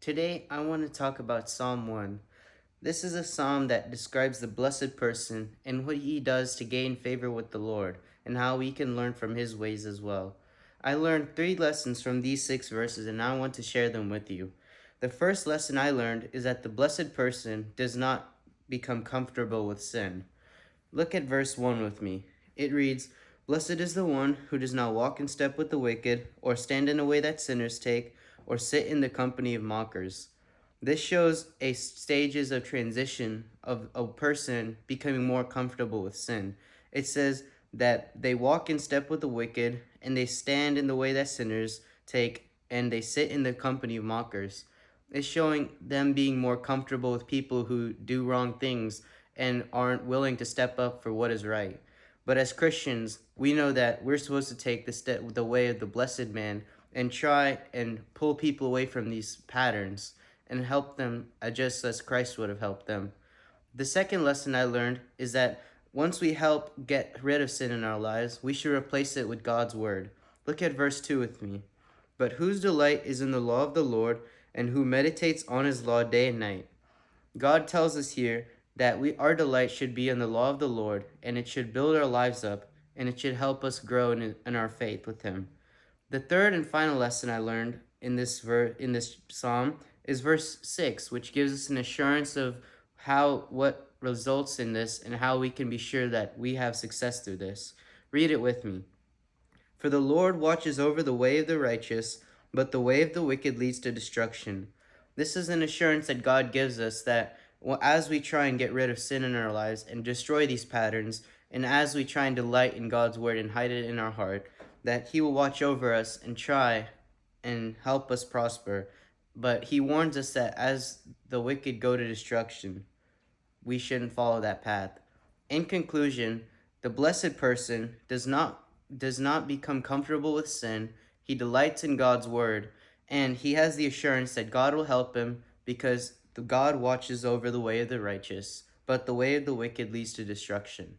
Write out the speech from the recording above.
Today, I want to talk about Psalm 1. This is a psalm that describes the blessed person and what he does to gain favor with the Lord, and how we can learn from his ways as well. I learned 3 lessons from these 6 verses, and I want to share them with you. The first lesson I learned is that the blessed person does not become comfortable with sin. Look at verse 1 with me. It reads, "Blessed is the one who does not walk in step with the wicked, or stand in a way that sinners take, or sit in the company of mockers." This shows a stages of transition of a person becoming more comfortable with sin. It says that they walk in step with the wicked, and they stand in the way that sinners take, and they sit in the company of mockers. It's showing them being more comfortable with people who do wrong things and aren't willing to step up for what is right. But as Christians, we know that we're supposed to take the way of the blessed man and try and pull people away from these patterns and help them adjust as Christ would have helped them. The second lesson I learned is that once we help get rid of sin in our lives, we should replace it with God's word. Look at verse 2 with me. "But whose delight is in the law of the Lord, and who meditates on his law day and night." God tells us here that our delight should be in the law of the Lord, and it should build our lives up, and it should help us grow in our faith with him. The third and final lesson I learned in this psalm is verse 6, which gives us an assurance of what results in this and how we can be sure that we have success through this. Read it with me. "For the Lord watches over the way of the righteous, but the way of the wicked leads to destruction." This is an assurance that God gives us that as we try and get rid of sin in our lives and destroy these patterns, and as we try and delight in God's word and hide it in our heart, that He will watch over us and try and help us prosper. But He warns us that as the wicked go to destruction, we shouldn't follow that path. In conclusion, the blessed person does not become comfortable with sin. He delights in God's word, and he has the assurance that God will help him because God watches over the way of the righteous, but the way of the wicked leads to destruction.